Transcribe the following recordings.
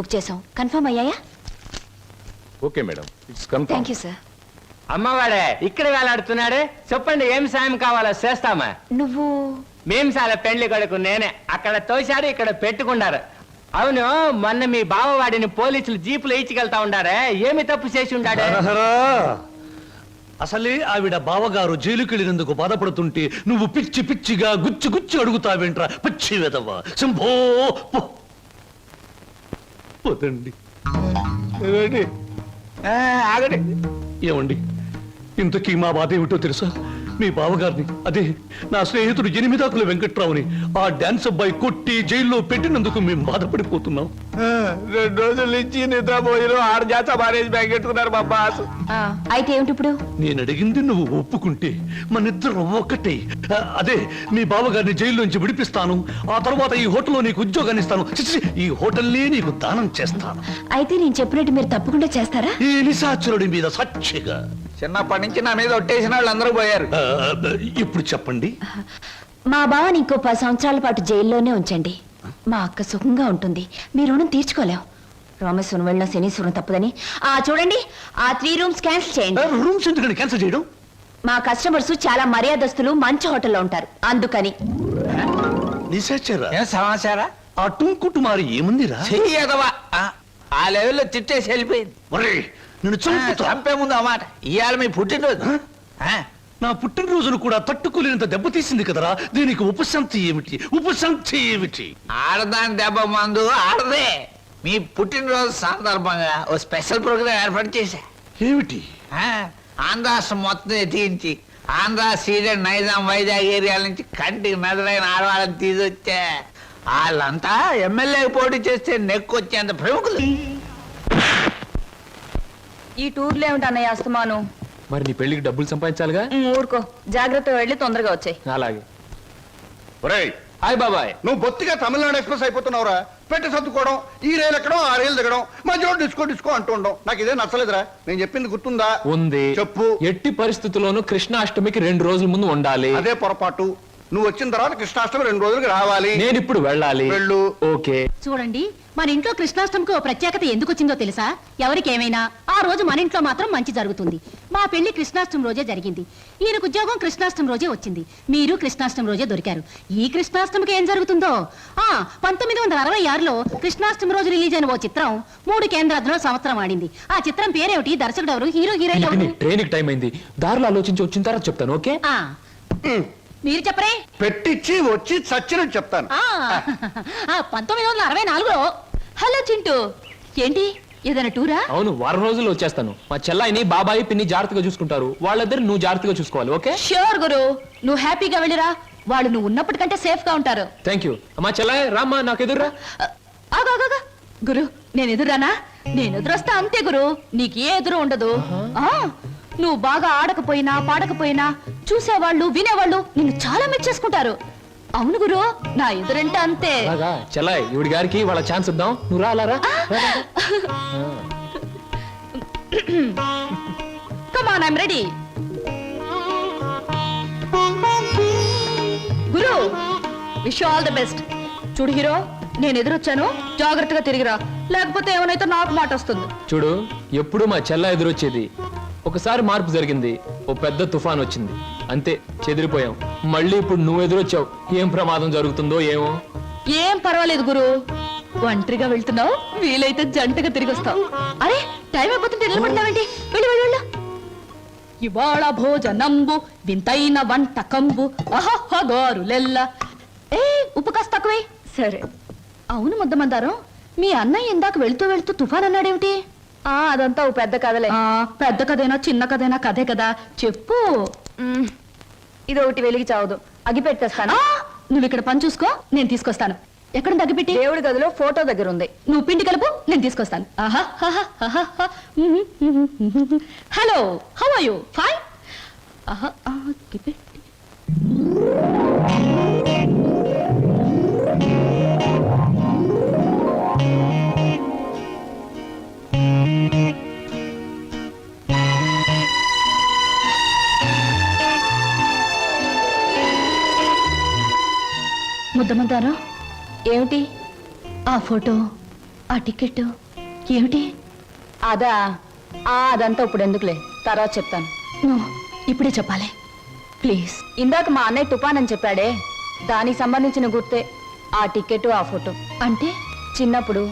Book చేసాం. Confirm అయ్యాయా? Okay madam, it's confirm. Thank you sir. అమ్మవాడే ఇక్కడ వేలాడుతున్నాడు. చెప్పండి ఏం సాయం కావాలో చేస్తామా. నువ్వు మేము చాలా పెళ్లి కొడుకు నేనే. అక్కడ తోశారు, ఇక్కడ పెట్టుకున్నారు. అవును, మొన్న మీ బావవాడిని పోలీసులు జీపులు ఇచ్చికెళ్తా ఉండారే, ఏమి తప్పు చేసి ఉండాడు? అసలే ఆవిడ బావగారు జైలుకెళ్ళినందుకు బాధపడుతుంటే నువ్వు పిచ్చి పిచ్చిగా గుచ్చి గుచ్చి అడుగుతావేంట్రా పిచ్చి వెదవా. శంభో పోతండి. ఆగండి. ఏమండి, ఇంతకీ మా బాధ ఏమిటో తెలుసా? మీ బావగారిని, అదే నా స్నేహితుడు ఎనిమిదాకుల వెంకట్రావుని ఆ డాన్స్ అబ్బాయి కొట్టి జైల్లో పెట్టినందుకు మేము బాధపడిపోతున్నాం. 2 రోజుల నుంచి నిద్రపోయిన 6 జాత మారేజ్ బ్యాగ్ పెట్టుకున్నారు మా బాస్. అయితే ఏమిటి ఇప్పుడు? నేను అడిగింది నువ్వు ఒప్పుకుంటే మనిద్దరం ఒక్కటే. అదే మీ బావగారిని జైల్లోంచి విడిపిస్తాను. ఆ తర్వాత ఈ హోటల్లో నీకు ఉద్యోగాన్ని ఇస్తాను. ఈ హోటల్నే నీకు దానం చేస్తాను. అయితే నేను చెప్పినట్టు మీరు తప్పకుండా చేస్తారా? ఈ నిశాచరుడి మీద సాక్షిగా. చిన్నప్పటి నుంచి నా మీద ఒట్టేసిన వాళ్ళు అందరూ పోయారు. ఇప్పుడు చెప్పండి. మా బావని ఇంకో 10 సంవత్సరాల పాటు జైల్లోనే ఉంచండి. మా అక్క సుఖంగా ఉంటుంది. మీ రుణం తీర్చుకోలేం. రామేశ్వరం వెళ్ళిన శనీశ్వరం తప్పదని చూడండి, ఆ 3 రూమ్స్ క్యాన్సిల్ చేయండి. రూమ్స్ ఎందుకని క్యాన్సిల్ చేయడం? మా కస్టమర్స్ చాలా మర్యాదస్తులు, మంచి హోటల్లో ఉంటారు, అందుకని. నిశాచరా సమాచారా? ఆ టుంకుటుమారి ఏముందిరా? చెయ్యదవా ఆ లెవెల్లో తిట్టేసి వెళ్ళిపోయింది. నేను చంపే ముందు అన్నమాట. ఇవాళ మీ పుట్టినరోజు. నా పుట్టినరోజును కూడా తట్టుకోలేనంత దెబ్బతీసింది కదరా. దీనికి ఉపశాంతి ఏమిటి? ఉపశాంతి ఏమిటి? ఆడదాని దెబ్బ మందు ఆడదే. మీ పుట్టినరోజు సందర్భంగా ఓ స్పెషల్ ప్రోగ్రామ్ ఏర్పాటు చేశా. ఏమిటి? ఆంధ్రాష్ట్రం మొత్తం ఎత్తించి ఆంధ్ర, సీడెడ్, నైజాం, వైజాగ్ ఏరియాల నుంచి కంటికి నదులైన ఆడవాళ్ళని తీసుకొచ్చా. వాళ్ళంతా ఎమ్మెల్యేకి పోటీ చేస్తే నెక్కొచ్చేంత ప్రముఖులు. ఈ టూర్లో ఏమిటి అన్నయ్య అస్తమాను? మరి నీ పెళ్లికి డబ్బులు సంపాదించాలిగా. ఊరుకో, జాగ్రత్తగా వెళ్ళి తొందరగా వచ్చాయి. అలాగే. ఒరేయ్, హాయ్ బాబాయ్. నువ్వు బొత్తిగా తమిళనాడు ఎక్స్ప్రెస్ అయిపోతున్నావురా. పెట్టి సర్దుకోవడం, ఈ రైలు ఎక్కడం, ఆ రైలు దిగడం, మధ్యలో డిస్కో డిస్కో అంటూ ఉండడం నాకు ఇదే నచ్చలేదురా. నేను చెప్పింది గుర్తుందా? ఉంది. చెప్పు. ఎట్టి పరిస్థితుల్లోనూ కృష్ణాష్టమికి 2 రోజుల ముందు ఉండాలి. అదే పొరపాటు. నువ్వు వచ్చిన తర్వాత కృష్ణాష్టమి 2 రోజులకి రావాలి. నేను ఇప్పుడు వెళ్ళాలి. వెళ్ళు. ఓకే. చూడండి, మన ఇంట్లో కృష్ణాష్టమికి ఓ ప్రత్యేకత ఎందుకు వచ్చిందో తెలుసా? ఎవరికేమైనా ఆ రోజు మన ఇంట్లో మాత్రం మంచి జరుగుతుంది. మా పెళ్లి కృష్ణాష్టమి రోజే జరిగింది. ఈయనకు ఉద్యోగం కృష్ణాష్టమి రోజే వచ్చింది. మీరు కృష్ణాష్టమి రోజే దొరికారు. ఈ కృష్ణాష్టమికి ఏం జరుగుతుందో? 1966లో కృష్ణాష్టమి రోజు రిలీజ్ అయిన ఓ చిత్రం 3 కేంద్రాల్లో సంవత్సరం ఆడింది. ఆ చిత్రం పేరేమిటి? దర్శకుడు ఎవరు? హీరో హీరోయిన్ ఎవరు? ట్రైన్ టైం అయింది. దారిలో ఆలోచించి వచ్చిన తర్వాత చెప్తాను. ఓకే? మీరు చెప్పరే. పెట్టించి వచ్చి చచ్చినట్టు చెప్తాను. 1964లో. హలో చింటూ, ఏంటి ఏదైనా టూరా? అవును, 1 రోజుల్లో వచ్చేస్తాను. మా చెల్లాయిని బాబాయి పిన్ని జాగ్రత్తగా చూసుకుంటారు. వాళ్ళిద్దరు నువ్వు జాగ్రత్తగా చూసుకోవాలి. ఓకే? ష్యూర్ గురు, నువ్వు హ్యాపీగా వెళ్ళిరా. వాళ్ళు నువ్వు ఉన్నప్పటికంటే సేఫ్ గా ఉంటారు. Thank you. మా చెల్లాయి రామ్మా, నాకు ఎదురురా. ఆగా గురు, నేను ఎదురానా? నేను ఎదురొస్తా అంతే గురు, నీకు ఏ ఎదురు ఉండదు. నువ్వు బాగా ఆడకపోయినా పాడకపోయినా చూసేవాళ్ళు వినేవాళ్ళు నిన్ను చాలా మెచ్చేసుకుంటారు. అవును గురు, నా ఎదురంటే అంతే. చెల్లాయి, ఇవిడి గారికి వాళ్ళ ఛాన్స్ ఇద్దాం. నువ్వు రా, అలా రా. Come on, I'm ready. Guru, wish you all the best. చూడు హీరో, నేను ఎదురొచ్చాను, జాగ్రత్తగా తిరిగిరా, లేకపోతే ఏమైనా నాకు మాట వస్తుంది. చూడు, ఎప్పుడు మా చెల్ల ఎదురొచ్చేది. ఒకసారి మార్పు జరిగింది, ఓ పెద్ద తుఫాన్ వచ్చింది, అంతే చెదిరిపోయాం. మళ్ళీ ఇప్పుడు నువ్వు ఎదురొచ్చావు. ఏం ప్రమాదం జరుగుతుందో ఏమో. ఏం పర్వాలేదు గురు, ఒంటరిగా వెళ్తున్నావు, వీలైతే జంటగా తిరిగి వస్తావు. అరే, టైం అయిపోతుంటే నిలబడతావేంటి? వెళ్ళు వెళ్ళు వెళ్ళు. ఇవాళ భోజనంబు వింతైన వంటకంబు అహహగారులెల్ల. ఉప్పు కాస్త తక్కువే. సరే. అవును ముద్దమందారం, మీ అన్నయ్య ఇందాక వెళ్తూ వెళ్తూ తుఫాన్ అన్నాడేమిటి? అదంతా ఓ పెద్ద కథలే. పెద్ద కథైనా చిన్న కథైనా కథే కదా, చెప్పు. ఇది ఒకటి వెలిగి చావదు, అగి పెట్టేస్తాను. నువ్వు ఇక్కడ పని చూసుకో, నేను తీసుకొస్తాను. ఎక్కడ తగ్గిపెట్టి? దేవుడి గదిలో ఫోటో దగ్గర ఉంది. నువ్వు పిండి కలుపు, నేను తీసుకొస్తాను. Hello, how are you? Fine. ముద్దమంటారా? ఏమిటి? ఆ ఫోటో ఆ టికెట్ ఏమిటి? అదంతా ఇప్పుడు ఎందుకులే, తర్వాత చెప్తాను. నువ్వు ఇప్పుడే చెప్పాలి ప్లీజ్. ఇందాక మా అన్నయ్య తుఫాన్ అని చెప్పాడే, దానికి సంబంధించిన గుర్తే ఆ టికెట్, ఆ ఫోటో. అంటే చిన్నప్పుడు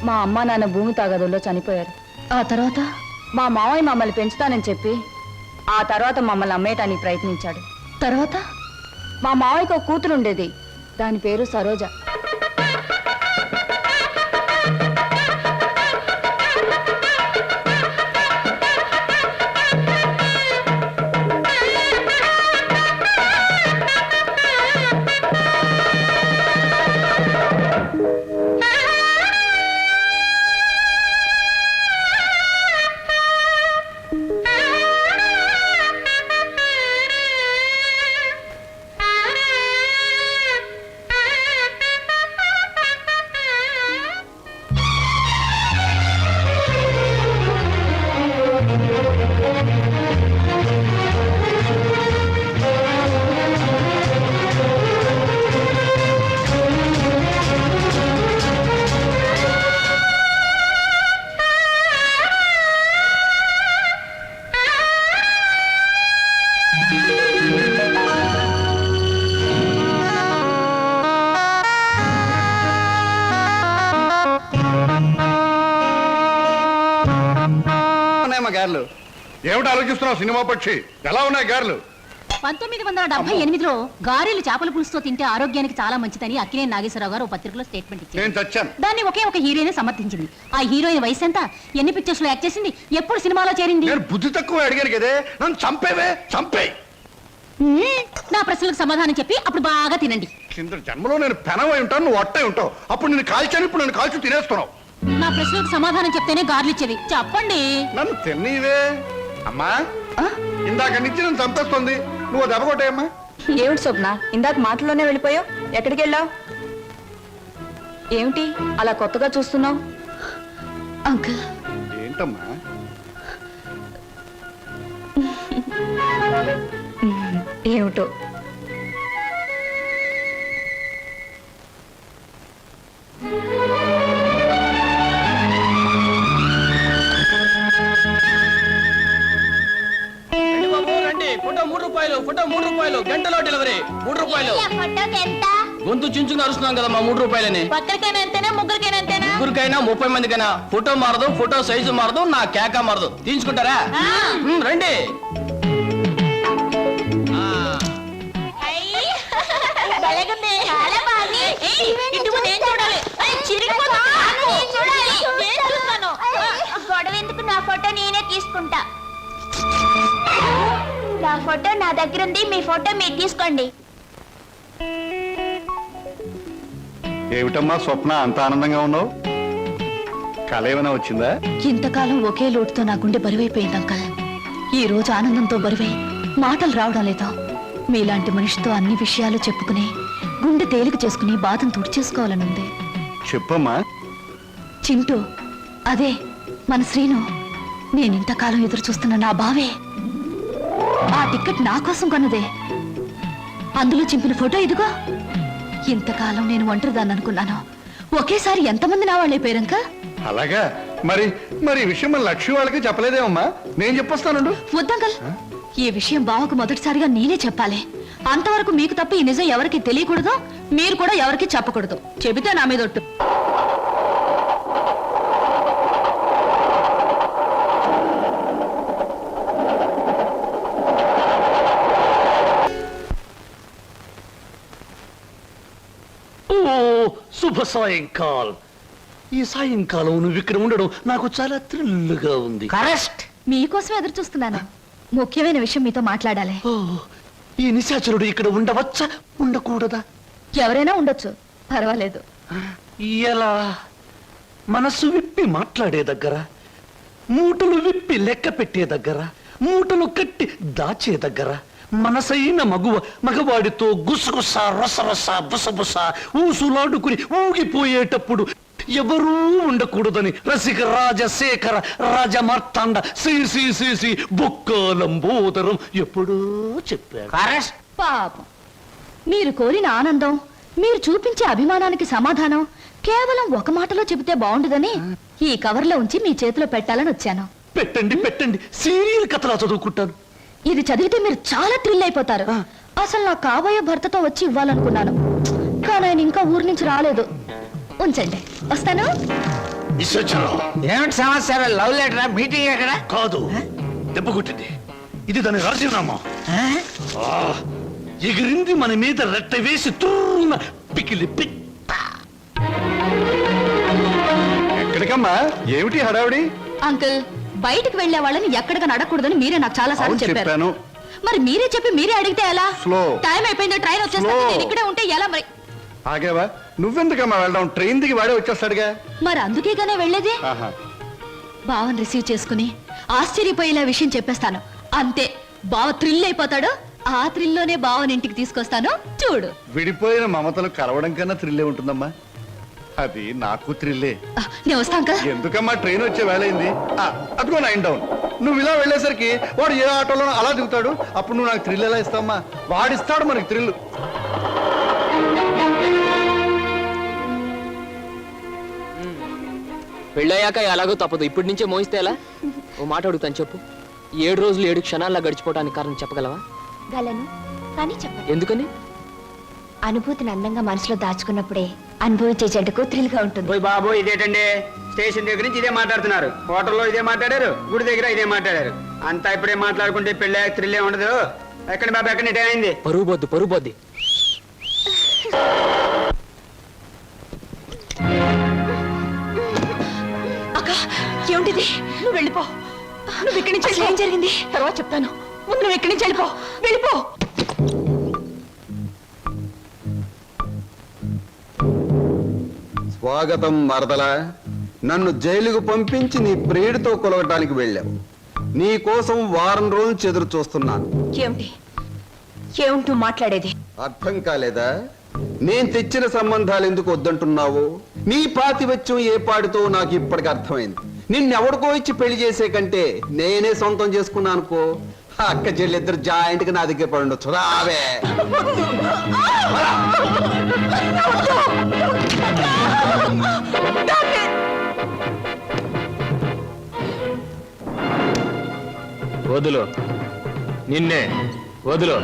మా అమ్మ నాన్న భూమి తాగదుల్లో చనిపోయారు. ఆ తర్వాత మా మావయ్య మమ్మల్ని పెంచుతానని చెప్పి ఆ తర్వాత మమ్మల్ని అమ్మేయటానికి ప్రయత్నించాడు. తర్వాత మా మావయ్యకు ఒక కూతురు ఉండేది, దాని పేరు సరోజ. ఉన్నాయమ్మా గారెలు? ఏమిటి ఆలోచిస్తున్నావు సినిమా పక్షి? ఎలా ఉన్నాయి గారెలు? 1978లో గారెలు చేపల పులుసుతో తింటే ఆరోగ్యానికి చాలా మంచిదని అక్కినేని నాగేశ్వరరావు గారు ఓ పత్రికలో స్టేట్మెంట్ ఇచ్చారు. నేను చచ్చాను. దాన్ని ఒకే ఒక హీరోయిన్ సమర్థించింది. ఆ హీరోయిన్ వయసు ఎంత, ఎన్ని పిక్చర్స్ లో యాక్ట్ చేసింది, ఎప్పుడు సినిమాలో చేరింది? నేను బుద్ధి తక్కువ అడిగాను కదే, నన్ను చంపేవే, చంపే. నా ప్రశ్నలకు సమాధానం చెప్పి అప్పుడు బాగా తినండి. కింద జన్మలో నేను పెనవై ఉంటాను, నువ్వు అట్టై ఉంటావు. అప్పుడు నేను కాల్చాను, ఇప్పుడు నన్ను కాల్చి తినేస్తున్నావు. నా ప్రశ్నలకు సమాధానం చెప్తేనే గార్లు ఇచ్చేది. చెప్పండి. నన్ను తిన్నీవే అమ్మా. ఇందాక నుంచి నన్ను చంపేస్తుంది, నువ్వు దెబ్బ కొట్టాయమ్మా. ఏమిటి స్వప్న, ఇందాక మాటల్లోనే వెళ్ళిపోయావు? ఎక్కడికి వెళ్ళావు? ఏమిటి అలా కొత్తగా చూస్తున్నావు? అంకుల్, ఏంటమ్మా? ఏమిటో ఫోటో 3 రూపాయలు, ఫోటో 3 రూపాయలు, గంటలో డెలివరీ 3 రూపాయలు. గొంతు చించుకుని అరుస్తున్నాం కదా మా 3 రూపాయలని. ఒక్కరికైనా ఎంతేనా, ముగ్గురికైనా ఎంతేనా? ముగ్గురికైనా 30 మందికైనా. ఫోటో మారదు, ఫోటో సైజు మారదు, నా కేక మారదు. తీసుకుంటారా? రండి. గొడవ ఎందుకు, నా ఫోటో నేనే తీసుకుంటా. నా ఫోటో నా దగ్గర ఉంది, మీ ఫోటో మీరు తీసుకోండి. ఏమిటమ్మా స్వప్న, అంత ఆనందంగా ఉన్నావు? కళ ఏమైనా వచ్చిందా? ఇంతకాలం ఒకే లోటుతో నా గుండె బరువైపోయింది అంకల్. ఈ రోజు ఆనందంతో బరువై మాటలు రావడం లేదు. మీలాంటి మనిషితో అన్ని విషయాలు చెప్పుకుని గుండె తేలిక చేసుకుని బాధను తుడిచేసుకోవాలనుంది. చెప్పమ్మా. చింటూ, అదే మన శ్రీను. నేనింతకాలం ఎదురు చూస్తున్న నా బావే. ఆ టికెట్ నా కోసం కొన్నదే. అందులో చింపిన ఫోటో ఇదిగో. ఇంతకాలం నేను ఒంటరిదాన్ని అనుకున్నాను, ఒకేసారి ఎంతమంది నా వాళ్ళైపోయారంక. అలాగా? మరి మరి ఈ విషయం మన లక్ష్మి వాళ్ళకి చెప్పలేదేమమ్మా? నేను చెప్పొస్తానండు. వద్దంకల్, ఈ విషయం బావకు మొదటిసారిగా నేనే చెప్పాలి. అంతవరకు మీకు తప్ప ఈ నిజం ఎవరికి తెలియకూడదు, మీరు కూడా ఎవరికి చెప్పకూడదు. చెబితే నా మీద ఒట్టు. శుభ సాయంకాలం. ఈ సాయంకాలం నువ్వు ఇక్కడ ఉండడం నాకు చాలా థ్రిల్గా ఉంది. కరెక్ట్. మీకోసం ఎదురు చూస్తున్నాను. ముఖ్యమైన విషయం మీతో మాట్లాడాలి. ఓ, ఈ నిశాచరుడు ఇక్కడ ఉండవచ్చా, ఉండకూడదా? ఎవరైనా ఉండొచ్చు, పర్వాలేదు. ఎలా? మనసు విప్పి మాట్లాడే దగ్గర, మూటలు విప్పి లెక్క పెట్టే దగ్గర, మూటలు కట్టి దాచే దగ్గర, మనసైన మగవాడితో గుసగుస రసరస బుసబుస ఊసులాడుకుని ఊగిపోయేటప్పుడు ఎవరూ ఉండకూడదని రసిక రాజశేఖర రాజమార్తాండ శ్రీ బొక్కలంబోదరం ఎప్పుడూ చెప్పాడు. కరెక్ట్. పాపం, మీరు కోరిన ఆనందం మీరు చూపించే అభిమానానికి సమాధానం కేవలం ఒక మాటలో చెబితే బాగుండదని ఈ కవర్లో ఉంచి మీ చేతిలో పెట్టాలని వచ్చాను. పెట్టండి పెట్టండి, సీరియల్ కథలా చదువుకుంటాను. ఇది చదివితే మీరు చాలా థ్రిల్ అయిపోతారు. అసలు నా కాబోయే భర్తతో వచ్చి ఇవ్వాలనుకున్నాను, కానీ ఆయన ఇంకా ఊరి నుంచి రాలేదు. ఉంచండి, వస్తాను. ఏమిటి సమస్య? లవ్ లెటరా? మీటింగ్ ఎక్కడ? కాదు, దెబ్బ కొట్టింది. ఇది దాని రాజీనామా. ఎగిరింది మన మీద రెట్ట వేసి తూన పికిలి ఎక్కడికమ్మా? ఏమిటి హడావిడి? అంకుల్, బయటికి వెళ్లే వాళ్ళని ఎక్కడికి నడకూడదని మీరే నాకు చాలా సార్లు అవును, చెప్పారు. చెప్పాను. మరి మీరే చెప్పి మీరే అడిగితే ఎలా? Slow. టైం అయిపోయింది, ట్రైన్ వచ్చేస్తుంది. Slow. నేను ఇక్కడే ఉంటే ఎలా మరి? ఆగేవా? నువ్వెందుకమ్మా వెళ్ళడం? ట్రైన్ దిగి వాడే వచ్చేస్తాడుగా. మరి అందుకేగానే వెళ్ళేది. ఆహా. బావని రిసీవ్ చేసుకుని ఆశ్చర్యపోయేలా విషయం చెప్పేస్తాను. అంతే, బావ థ్రిల్ అయిపోతాడు. ఆ థ్రిల్లోనే బావని ఇంటికి తీసుకొస్తాను, చూడు. విడిపోయిన మమతలు కలవడం కన్నా థ్రిల్లే ఉంటుందమ్మా. అది నాకు థ్రిల్లే. నేను వస్తా అంకుల్. ఎందుకమ్మా, ట్రైన్ వచ్చే వేళయింది. అదిగో 9 డౌన్. నువ్వు ఇలా వెళ్ళేసరికి వాడు ఏ ఆటోలో అలా దిగుతాడు. అప్పుడు నువ్వు నాకు థ్రిల్ ఎలా ఇస్తావమ్మా? వాడిస్తాడు మనకి థ్రిల్. పెళ్ళయ్యాక ఎలాగో తప్పదు, ఇప్పటి నుంచే మోయిస్తే ఎలా? ఓ మాట అడుగుతాను, చెప్పు. 7 రోజులు 7 క్షణాల్లో గడిచిపోవడానికి కారణం చెప్పగలవా? గలను, కానీ చెప్పండి. ఎందుకని? అనుభూతిని అందంగా మనసులో దాచుకున్నప్పుడే అనుభవించే జంటకు థ్రిల్ గా ఉంటుంది. ఓయ్ బాబు, ఇదేటండి? స్టేషన్ దగ్గర నుంచి ఇదే మాట్లాడుతున్నారు, హోటల్లో ఇదే మాట్లాడారు, గుడి దగ్గర ఇదే మాట్లాడారు. అంతా ఇప్పుడే మాట్లాడుకుంటే పెళ్ళి థ్రిల్లే ఉండదు. ఎక్కడ బాబు, ఎక్కడ ఇటే అయింది? పరువు పోద్ది. అక్క, ఏమిటిది? నువ్వు వెళ్ళిపో. నువ్వు ఇక్కడి నుంచి ఏం జరిగింది తర్వాత చెప్తాను. ముందు నువ్వు ఇక్కడి నుంచి వెళ్ళిపో. స్వాగతం మరదల. నన్ను జైలుకు పంపించి నీ ప్రియుడితో కొలవటానికి వెళ్ళావు. నీ కోసం వారం రోజులు ఎదురు చూస్తున్నాను. ఏమిటి మాట్లాడేది? అర్థం కాలేదా? నేను తెచ్చిన సంబంధాలు ఎందుకు వద్దంటున్నావు? నీ పాతివత్యం ఏ పాడితో నాకు ఇప్పటికి అర్థమైంది. నిన్నెవడికో ఇచ్చి పెళ్లి చేసే కంటే నేనే సొంతం చేసుకున్నా అనుకో, అక్క చెల్లిద్దరు జాయింట్ గా నా దగ్గర పడి ఉండొచ్చు. రావే. వదులు, నిన్నే వదులు.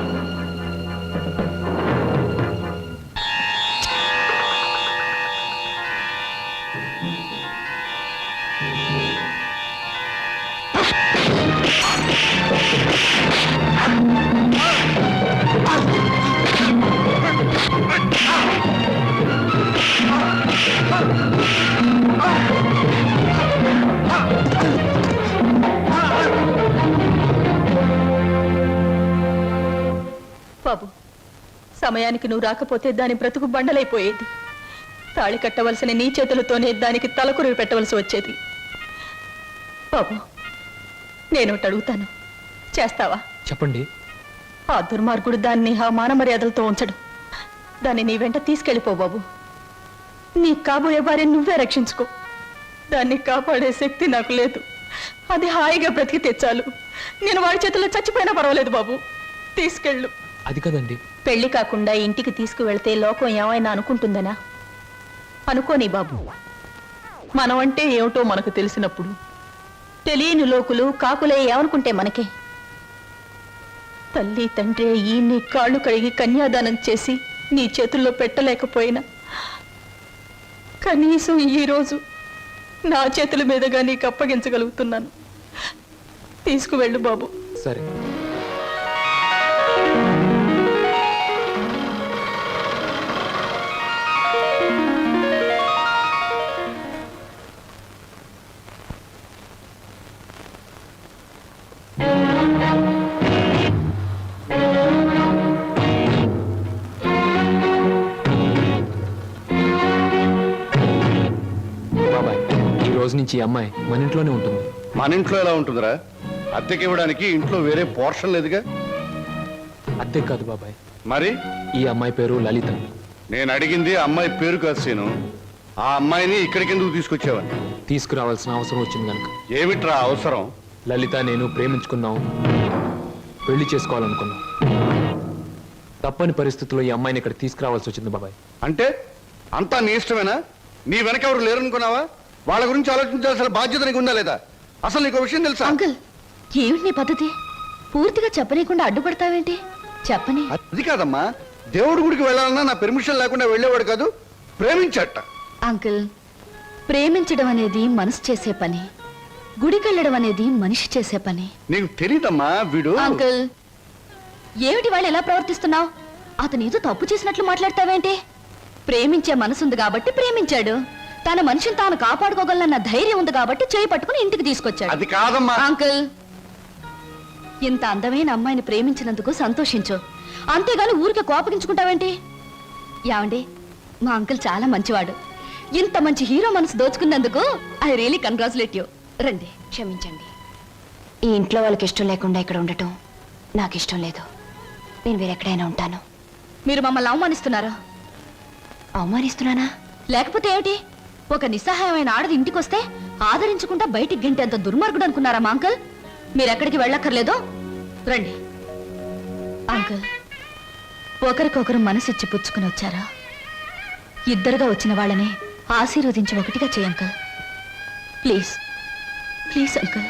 బాబు, సమయానికి నువ్వు రాకపోతే దాని బ్రతుకు బండలైపోయేది. తాళి కట్టవలసిన నీ చేతులతోనే దానికి తలకురువి పెట్టవలసి వచ్చేది. బాబు, నేను ఒకటి అడుగుతాను, చేస్తావా? చెప్పండి. ఆ దుర్మార్గుడు దాన్ని ఆ మానమర్యాదలతో ఉంచడు. దాన్ని నీ వెంట తీసుకెళ్ళిపో బాబు. నీ కాబోయే భార్య నువ్వే రక్షించుకో. దాన్ని కాపాడే శక్తి నాకు లేదు. అది హాయిగా బ్రతికితే చాలు. నేను వాడి చేతుల్లో చచ్చిపోయినా పర్వాలేదు బాబు, తీసుకెళ్ళు. అది కదండి. పెళ్లి కాకుండా ఇంటికి తీసుకువెళ్తే లోకం ఏమైనా అనుకుంటుందనా? అనుకోని బాబు. మనం అంటే ఏమిటో మనకు తెలిసినప్పుడు తెలియని లోకులు కాకులే ఏమనుకుంటే మనకే? తల్లి తండ్రి ఈ నీ కాళ్ళు కడిగి కన్యాదానం చేసి నీ చేతుల్లో పెట్టలేకపోయినా కనీసం ఈ రోజు నా చేతుల మీదుగా నీకు అప్పగించగలుగుతున్నాను. తీసుకువెళ్ళు బాబు. సరే. బాబాయ్, ఈ రోజు నుంచి ఈ అమ్మాయి మన ఇంట్లోనే ఉంటుంది. మన ఇంట్లో ఎలా ఉంటుందిరా? అద్దెకి ఇవ్వడానికి ఇంట్లో వేరే పోర్షన్ లేదుగా. అత్తే కాదు బాబాయ్, మరి ఈ అమ్మాయి పేరు లలిత. నేను అడిగింది అమ్మాయి పేరు కాదు సీను. ఆ అమ్మాయిని ఇక్కడికి ఎందుకు తీసుకొచ్చావని. తీసుకురావాల్సిన అవసరం వచ్చింది కనుక. ఏమిట్రా అవసరం? లలిత నేను ప్రేమించుకున్నాం, పెళ్లి చేసుకోవాలనుకున్నాం. తప్పని పరిస్థితుల్లో ఈ అమ్మాయిని ఇక్కడ తీసుకురావాల్సి వచ్చింది బాబాయ్. అంటే అంతా నీ ఇష్టమేనా? నీ వెనక ఎవరు లేరనుకున్నావా? వాళ్ళ గురించి ఆలోచించాల్సిన బాధ్యత నీకు ఉందా లేదా? అసలు నీకు విషయం తెలుసా? అంకుల్ ఏమిటి నీ పద్ధతి? పూర్తిగా చెప్పనీయకుండా అడ్డుపడతావేంటి? చెప్పని. అది కాదమ్మా, దేవుడి గుడికి వెళ్ళాలన్నా నా పెర్మిషన్ లేకుండా వెళ్ళేవాడు కాదు, ప్రేమించట. అంకుల్ ప్రేమించడం అనేది మనసు చేసే పని, గుడికెళ్ళడం అనేది మనిషి చేసే పని. నీకు తెలీదమ్మా వీడు. అంకుల్ ఏమిటి వాళ్ళు ఎలా ప్రవర్తిస్తున్నావు? అతను ఏదో తప్పు చేసినట్లు మాట్లాడతావేంటి? ప్రేమించే మనసుంది కాబట్టి ప్రేమించాడు. తన మనిషిని తాను కాపాడుకోగలన్న ధైర్యం ఉంది కాబట్టి చేయి పట్టుకుని ఇంటికి తీసుకొచ్చాడు. అది కాదమ్మా. అంకుల్ ఇంత అందమైన అమ్మాయిని ప్రేమించినందుకు సంతోషించు, అంతేగాని ఊరికే కోపగించుకుంటావేంటి? యావండి, మా అంకుల్ చాలా మంచివాడు. ఇంత మంచి హీరో మనసు దోచుకున్నందుకు ఐ రియలీ కంగ్రాచులేట్ యూ. రండి. క్షమించండి, ఈ ఇంట్లో వాళ్ళకి ఇష్టం లేకుండా ఇక్కడ ఉండటం నాకు ఇష్టం లేదు. నేను వేరెక్కడైనా ఉంటాను. మీరు మమ్మల్ని అవమానిస్తున్నారా? అవమానిస్తున్నానా? లేకపోతే ఏమిటి? ఒక నిస్సహాయమైన ఆడది ఇంటికొస్తే ఆదరించకుండా బయటికి గెంటేంత దుర్మార్గుడు అనుకున్నారా మా అంకుల్? మీరెక్కడికి వెళ్ళక్కర్లేదో రండి. అంకుల్ ఒకరికొకరు మనసిచ్చి పుచ్చుకుని వచ్చారా? ఇద్దరుగా వచ్చిన వాళ్ళని ఆశీర్వదించి ఒకటిగా చేయి అంకుల్. Please please uncle.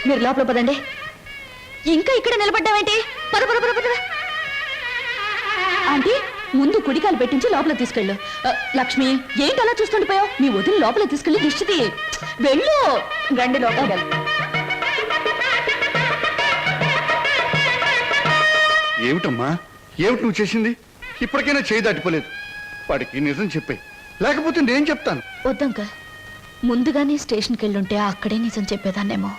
మీరు లోపల పదండి. ఇంకా ఇక్కడ నిలబడ్డావేంటి? పద పద పద పద. ఆంటీ ముందు కుడికాలు పెట్టించి లోపల తీసుకెళ్ళు. లక్ష్మి ఏంటి అలా చూస్తుండిపోయావు? మీ వదిలి లోపల తీసుకెళ్ళి దిష్టి వెళ్ళు. రండి లోపల. ఏమిటమ్మా, ఏమిటి నువ్వు చేసింది? ఇప్పటికైనా చేయి దాటిపోలేదు. వాడికి నిజం చెప్పే, లేకపోతే నేను చెప్తాను. వద్దంక, ముందుగానే స్టేషన్కి వెళ్ళుంటే అక్కడే నిజం చెప్పేదాన్నేమో.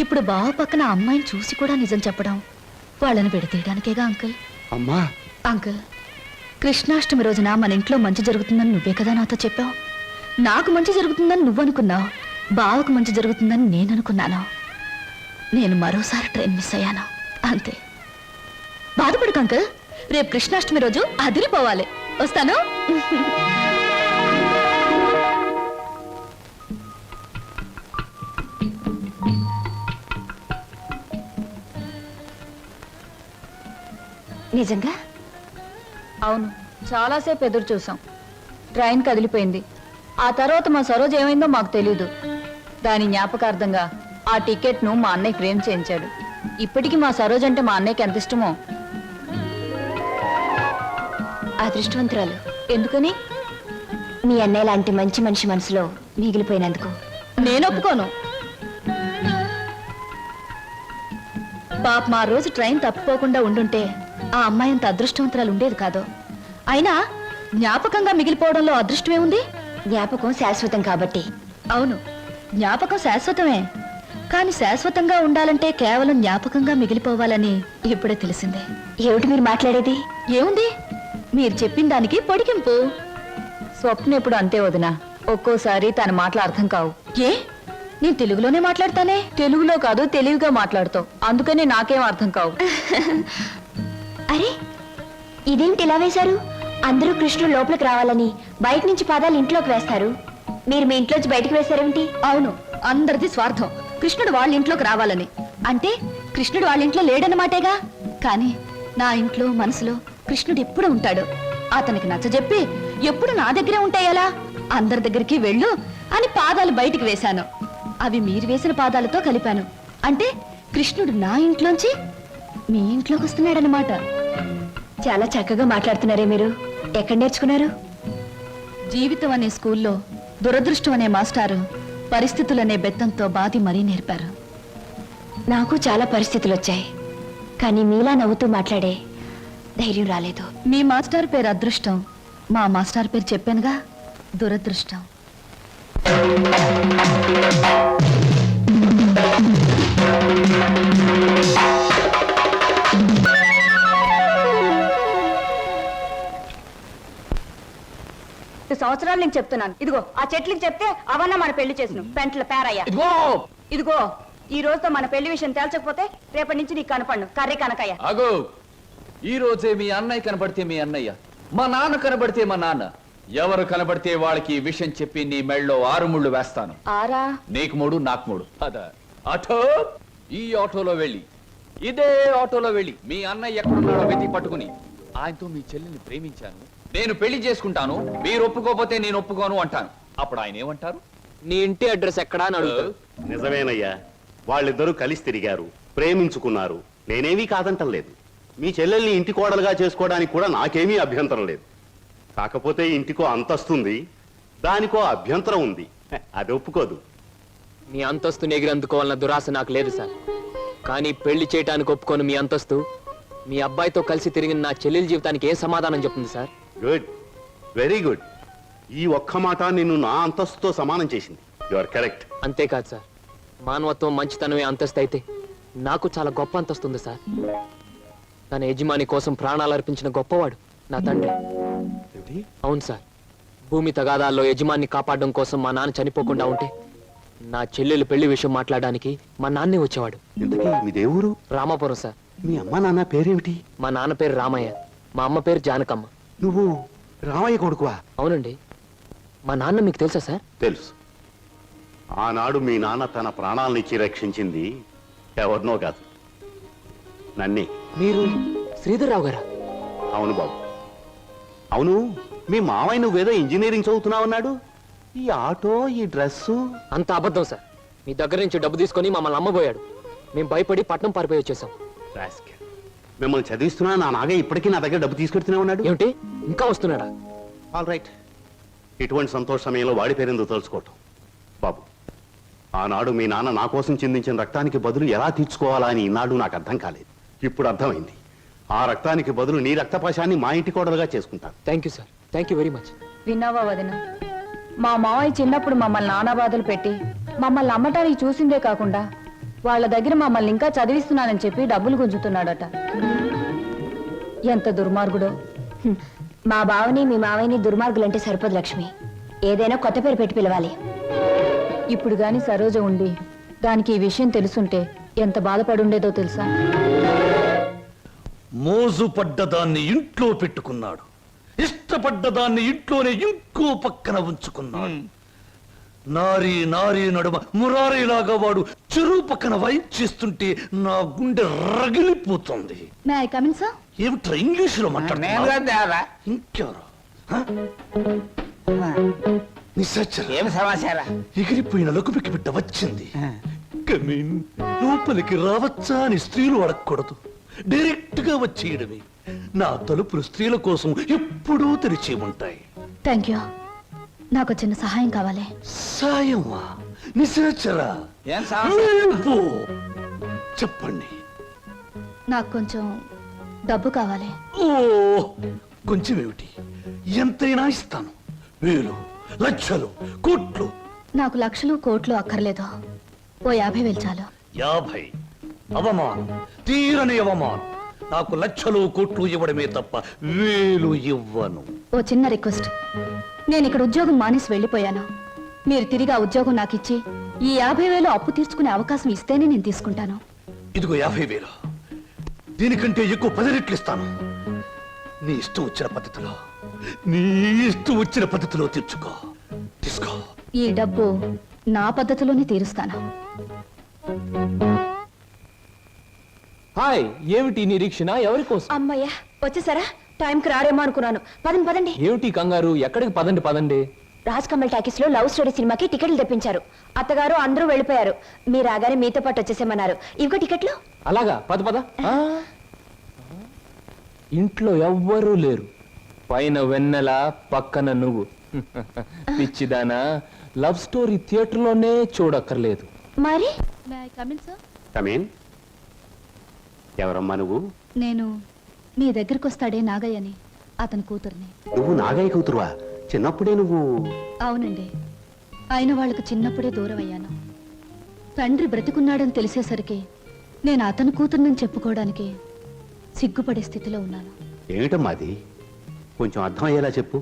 ఇప్పుడు బావ పక్కన అమ్మాయిని చూసి కూడా నిజం చెప్పడం వాళ్ళని విడతీయడానికేగా అంకుల్. అమ్మా అంకుల్ కృష్ణాష్టమి రోజున మన ఇంట్లో మంచి జరుగుతుందని నువ్వే కదా నాతో చెప్పావు. నాకు మంచి జరుగుతుందని నువ్వనుకున్నావు, బావకు మంచి జరుగుతుందని నేను అనుకున్నాను. నేను మరోసారి ట్రైన్ మిస్ అయ్యాను అంతే. బాధపడకు అంకుల్, రేపు కృష్ణాష్టమి రోజు అదిరిపోవాలి. వస్తాను. నిజంగా? అవును, చాలాసేపు ఎదురు చూసాం. ట్రైన్ కదిలిపోయింది. ఆ తర్వాత మా సరోజ్ ఏమైందో మాకు తెలీదు. దాని జ్ఞాపకార్థంగా ఆ టికెట్ను మా అన్నయ్య ఫ్రేమ్ చేయించాడు. ఇప్పటికీ మా సరోజ్ అంటే మా అన్నయ్యకి ఎంత ఇష్టమో. అదృష్టవంతురాలు. ఎందుకని? మీ అన్నయ్య లాంటి మంచి మనిషి మనసులో మిగిలిపోయినందుకు. నేను ఒప్పుకోను. పాప మా రోజు ట్రైన్ తప్పిపోకుండా ఉండుంటే ఆ అమ్మాయి అంత అదృష్టవంతురాలు ఉండేది కాదు. అయినా జ్ఞాపకంగా మిగిలిపోవడంలో అదృష్టమే ఉంది. జ్ఞాపకం శాశ్వతం కాబట్టి. అవును, జ్ఞాపకం శాశ్వతమే. కానీ శాశ్వతంగా ఉండాలంటే కేవలం జ్ఞాపకంగా మిగిలిపోవాలని ఇప్పుడే తెలిసిందే. ఏమిటి మీరు మాట్లాడేది? ఏముంది, మీరు చెప్పిన దానికి పొడిగింపు. స్వప్న ఎప్పుడు అంతే వదినా, ఒక్కోసారి తన మాటలు అర్థం కావు. ఏ, నేను తెలుగులోనే మాట్లాడతానే. తెలుగులో కాదు, తెలివిగా మాట్లాడుతావు, అందుకనే నాకేం అర్థం కావు. అరే ఇదేమిటి ఇలా వేశారు? అందరూ కృష్ణుడు లోపలికి రావాలని బయట నుంచి పాదాలు ఇంట్లోకి వేస్తారు. మీరు మీ ఇంట్లోంచి బయటకు వేశారేమిటి? అవును, అందరిది స్వార్థం. కృష్ణుడు వాళ్ళ ఇంట్లోకి రావాలని. అంటే కృష్ణుడు వాళ్ళ ఇంట్లో లేడన్నమాటేగా. కానీ నా ఇంట్లో మనసులో కృష్ణుడు ఎప్పుడు ఉంటాడు. అతనికి నచ్చజెప్పి ఎప్పుడు నా దగ్గరే ఉంటాయలా? అందరి దగ్గరికి వెళ్ళు అని పాదాలు బయటికి వేశాను. అవి మీరు వేసిన పాదాలతో కలిపాను. అంటే కృష్ణుడు నా ఇంట్లోంచి మీ ఇంట్లోకి వస్తున్నాడనమాట. చాలా చక్కగా మాట్లాడుతున్నారే మీరు. ఎక్కడ నేర్చుకున్నారు? జీవితం అనే స్కూల్లో దురదృష్టం అనే మాస్టారు పరిస్థితులనే బెత్తంతో బాధి మరీ నేర్పారు. నాకు చాలా పరిస్థితులు వచ్చాయి, కానీ మీలా నవ్వుతూ మాట్లాడే ధైర్యం రాలేదు. మీ మాస్టర్ పేరు అదృష్టం, మా మాస్టర్ పేరు చెప్పానుగా, దురదృష్టం. సంవత్సరాలు నేను చెప్తున్నాను. ఇదిగో ఆ చెట్లకి చెప్తే అవన్నా మన పెళ్లి చేసిన పెంట్ల పేరయ్య. ఇదిగో ఈ రోజుతో మన పెళ్లి విషయం తేల్చకపోతే రేపటి నుంచి నీకు కనపడను కర్రీ కనకయ్య. అగో, ఈ రోజే మీ అన్నయ్య కనబడితే మీ అన్నయ్య, మా నాన్న కనబడితే మా నాన్న, ఎవరు కనబడితే వాళ్ళకి ఈ విషయం చెప్పి నీ మెళ్ళలో 6 ముళ్ళు వేస్తాను. ఆరా? నీకు 3, నాకు 3. అదా ఆటో, ఈ ఆటోలో వెళ్ళి ఇదే ఆటోలో వెళ్ళి మీ అన్నయ్య ఎక్కడున్నాడో వెతికి పట్టుకుని ఆయనతో మీ చెల్లిని ప్రేమించాను, నేను పెళ్లి చేసుకుంటాను, మీరు ఒప్పుకోకపోతే నేను ఒప్పుకోను అంటాను. అప్పుడు ఆయన ఏమంటారు? నీ ఇంటి అడ్రస్ ఎక్కడా అని అడుగుతారు. నిజమేనయ్యా, వాళ్ళిద్దరూ కలిసి తిరిగారు, ప్రేమించుకున్నారు. నేనేమీ కాదంటలేదు. మీ చెల్లెల్ని ఇంటి కోడలుగా చేసుకోవడానికి కూడా నాకేమీ అభ్యంతరం లేదు. కాకపోతే ఇంటికో అంతస్తుంది, దానికో అభ్యంతరం ఉంది. అది ఒప్పుకోదు. మీ అంతస్తుని ఎగిరందుకోవాలన్న దురాశ నాకు లేదు సార్. కానీ పెళ్లి చేయటానికి ఒప్పుకోను మీ అంతస్తు మీ అబ్బాయితో కలిసి తిరిగిన నా చెల్లెల జీవితానికి ఏ సమాధానం చెప్తుంది సార్? Good, very good. ఈ ఒక్క మాట నిన్ను నా అంతస్తుతో సమానం చేసింది. You are correct. అంతేకాదు సార్, మానవత్వం మంచితనమే అంతస్తు అయితే నాకు చాలా గొప్ప అంతస్తు ఉంది సార్. తన యజమాని కోసం ప్రాణాలు అర్పించిన గొప్పవాడు నా తండ్రి. అవును సార్, భూమి తగాదాల్లో యజమాన్ని కాపాడడం కోసం మా నాన్న చనిపోకుండా ఉంటే నా చెల్లెలు పెళ్లి విషయం మాట్లాడడానికి మా నాన్నే వచ్చేవాడు. ఇంతకీ మీ దేవురు? రామాపురం సార్. మీ అమ్మ నాన్న పేరేమిటి? మా నాన్న పేరు రామయ్య, మా అమ్మ పేరు జానకమ్మ. నువ్వు రామయ్య కొడుకువా? అవునండి. మా నాన్న మీకు తెలుసా సార్? తెలుసు. ఆనాడు మీ నాన్న తన ప్రాణాలనిచ్చి రక్షించింది ఎవరినో కాదు, నన్నే. మీరు శ్రీధర్రావు గారా? అవును బాబు, అవును. మీ మావయ్య నువ్వేదో ఇంజనీరింగ్ చదువుతున్నావన్నాడు. ఈ ఆటో, ఈ డ్రెస్సు అంత అబద్ధం సార్. మీ దగ్గర నుంచి డబ్బు తీసుకొని మమ్మల్ని అమ్మబోయాడు. మేము భయపడి పట్నం పారిపోయి వచ్చేసాం. రాస్కెల్. మిమ్మల్ని చదివిస్తున్నా నా నాగయ్య ఇప్పటికీ నా దగ్గర డబ్బు తీసుకెడుతూనే ఉన్నాడు. ఏమిటి, ఇంకా వస్తున్నాడా? All right. ఇటువంటి సంతోష సమయంలో వాడి పేరెందుకు తలుచుకోవటం? బాబు, ఆనాడు మీ నాన్న నా కోసం చిందించిన రక్తానికి బదులు ఎలా తీర్చుకోవాలా అని ఈనాడు నాకు అర్థం కాలేదు. ఇప్పుడు అర్థమైంది. ఆ రక్తానికి బదులు నీ రక్తపాశాన్ని మా ఇంటి కోడలుగా చేసుకుంటాను. Thank you sir, thank you very much. విన్నావా వదిన? మా మావయ్య చిన్నప్పుడు మమ్మల్ని నానా బాధలు పెట్టి మమ్మల్ని అమ్మటానికి చూసిందే కాకుండా వాళ్ళ దగ్గర మమ్మల్ని ఇంకా చదివిస్తున్నానని చెప్పి డబ్బులు గుంజుతున్నాడట. ఎంత దుర్మార్గుడో. మా బావని మీ మావయ్యని దుర్మార్గులంటే సరిపోదు లక్ష్మి. ఏదైనా కొత్త పేరు పెట్టి పిలవాలి. ఇప్పుడు గాని సరోజ ఉండి దానికి ఈ విషయం తెలుసుంటే ఎంత బాధపడుండేదో తెలుసా? మోజు పడ్డదాన్ని ఇంట్లో పెట్టుకున్నాడు, ఇష్టపడ్డదాన్ని ఇంట్లోనే ఇంకో పక్కన ఉంచుకున్నాడు. నారీ నారీ నడుమ మురారీలాగా వాడు చెరువు పక్కన వైప్ చేస్తుంటే నా గుండె రగిలిపోతుంది. May I come in sir? ఏమిట్రా ఇంగ్లీషులో నేను మాట్లాడుతున్నావు? కాదు దేవరా. ఇంకెవరు? నిశాచర. ఏం సమాచారం? ఎగిరిపోయిన లకుపికి బిడ్డ వచ్చింది. కమీన్. లోపలికి రావచ్చా అని స్త్రీలు అడగకూడదు, డైరెక్ట్ గా వచ్చేయడమే. నా తలుపులు స్త్రీల కోసం ఎప్పుడూ తెరిచి ఉంటాయి. Thank you. నాకు చిన్న సహాయం కావాలి. సాయమా? నిశాచరా, ఏం సమాచారం? వెళ్ళిపో. చెప్పండి. నాకు కొంచెం డబ్బు కావాలి. ఓ, కొంచెం ఏమిటి, ఎంతైనా ఇస్తాను. వేలు, లక్షలు, కోట్లు. నాకు లక్షలు కోట్లు అక్కర్లేదు. ఓ 50,000 చాలు. 50? అవమానం, తీరని అవమానం. నాకు లక్షలు కోట్లు ఇవ్వడమే తప్ప వేలు ఇవ్వను. ఓ చిన్న రిక్వెస్ట్. నేను ఇక్కడ ఉద్యోగం మానేసి వెళ్ళిపోయాను. మీరు తిరిగి ఆ ఉద్యోగం నాకు ఇచ్చి ఈ 50,000 అప్పు తీర్చుకునే అవకాశం ఇస్తేనే నేను తీసుకుంటాను. ఇదిగో 50,000. దీనికంటే ఎక్కువ 10 రెట్లు ఇస్తాను. నీ ఇష్టం వచ్చిన పద్ధతిలో, నీ ఇష్టం వచ్చిన పద్ధతిలో తీర్చుకో. తీసుకో. ఈ డబ్బు నా పద్ధతిలోనే తీరుస్తాను. హాయ్, ఏమిటి నిరీక్షణ? ఎవరి కోసం? అమ్మయ్య, వచ్చేసారా? టైంకి రారేమో అనుకున్నాను. పదండి పదండి. ఏమిటి కంగారు? ఎక్కడికి? పదండి పదండి. రాజ్ కమల్ టాకీస్ లో లవ్ స్టోరీ సినిమాకి టికెట్లు తెప్పించారు. అత్తగారు అందరూ వెళ్ళిపోయారు. మీరు రాగానే మీతో పాటు వచ్చేసేమన్నారు. ఇవిగో టికెట్లు. అలాగా, పద పద. ఇంట్లో ఎవ్వరూ లేరు. పైన వెన్నెల, పక్కన నువ్వు. పిచ్చిదానా, లవ్ స్టోరీ థియేటర్లోనే చూడక్కర్లేదు. మరి కమీన్. ఎవరమ్మా నువ్వు? నేను మీ దగ్గరికి వస్తాడే నాగయ్యని, అతని కూతుర్ని. నువ్వు నాగయ్య కూతురువా? చిన్నప్పుడే నువ్వు? అవునండి. ఆయన వాళ్ళకు చిన్నప్పుడే దూరం అయ్యాను. తండ్రి బ్రతికున్నాడని తెలిసేసరికి నేను అతని కూతుర్నని చెప్పుకోవడానికి సిగ్గుపడే స్థితిలో ఉన్నాను. ఏమిటమ్మా అది? కొంచెం అర్థమయ్యేలా చెప్పు.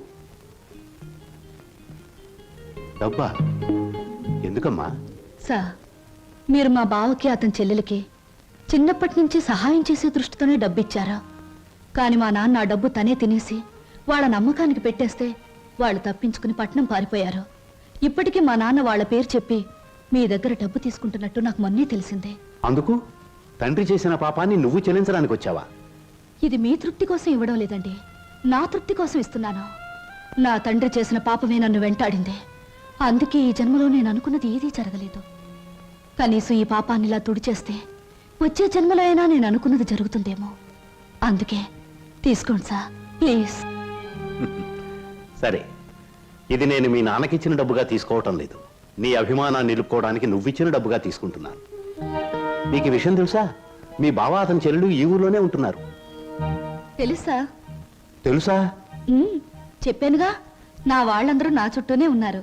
డబ్బా? ఎందుకమ్మా? సార్, మీరు మా బావకి అతని చెల్లెలకి చిన్నప్పటి నుంచి సహాయం చేసే దృష్టితోనే డబ్బిచ్చారా? కానీ మా నాన్న ఆ డబ్బు తనే తినేసి వాళ్ళ నమ్మకానికి పెట్టేస్తే వాళ్ళు తప్పించుకుని పట్నం పారిపోయారు. ఇప్పటికీ మా నాన్న వాళ్ళ పేరు చెప్పి మీ దగ్గర డబ్బు తీసుకుంటున్నట్టు నాకు మొన్నే తెలిసిందే. అందుకు తండ్రి చేసిన పాపాన్ని నువ్వు చెల్లించడానికి వచ్చావా? ఇది మీ తృప్తి కోసం ఇవ్వడం లేదండి, నా తృప్తి కోసం ఇస్తున్నాను. నా తండ్రి చేసిన పాపమే నన్ను వెంటాడింది. అందుకే ఈ జన్మలో నేను అనుకున్నది ఏదీ జరగలేదు. కనీసం ఈ పాపాన్ని ఇలా తుడిచేస్తే వచ్చే జన్మలో అయినా నేను అనుకున్నది జరుగుతుందేమో. అందుకే తీసుకోండి సార్, ప్లీజ్. సరే, ఇది నేను మీ నాన్నకిచ్చిన డబ్బుగా తీసుకోవటం లేదు. నీ అభిమానాన్ని నిలుపుకోవడానికి నువ్విచ్చిన డబ్బుగా తీసుకుంటున్నాను. నీకు ఈ విషయం తెలుసా? మీ బావ అతని చెల్లెలు ఈ ఊర్లోనే ఉంటున్నారు. తెలుసా? తెలుసా? చెప్పానుగా, నా వాళ్ళందరూ నా చుట్టూనే ఉన్నారు.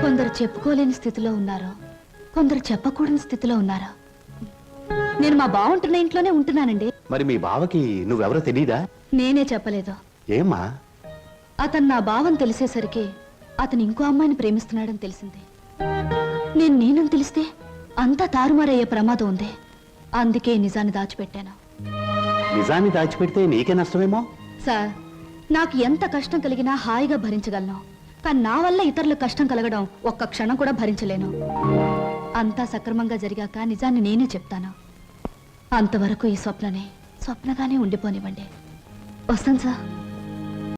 కొందరు చెప్పుకోలేని స్థితిలో ఉన్నారు, కొందరు చెప్పకూడని స్థితిలో ఉన్నారు. నేను మా బావ ఉంటున్న ఇంట్లోనే ఉంటున్నానండి. మరి మీ బావకి నువ్వెవరో తెలీదా? నేనే చెప్పలేదు. ఏమ్మా? అతను నా బావని తెలిసేసరికి అతను ఇంకో అమ్మాయిని ప్రేమిస్తున్నాడని తెలిసింది. నేనని తెలిస్తే అంతా తారుమారయ్యే ప్రమాదం ఉంది. అందుకే నిజాన్ని దాచిపెట్టాను. నిజాన్ని దాచిపెడితే నీకే నష్టమేమో. సార్, నాకు ఎంత కష్టం కలిగినా హాయిగా భరించగలను. కానీ నా వల్ల ఇతరులకు కష్టం కలగడం ఒక్క క్షణం కూడా భరించలేను. అంతా సక్రమంగా జరిగాక నిజాన్ని నేనే చెప్తాను. అంతవరకు ఈ స్వప్నగానే ఉండిపోనివ్వండి. వస్తాను సార్.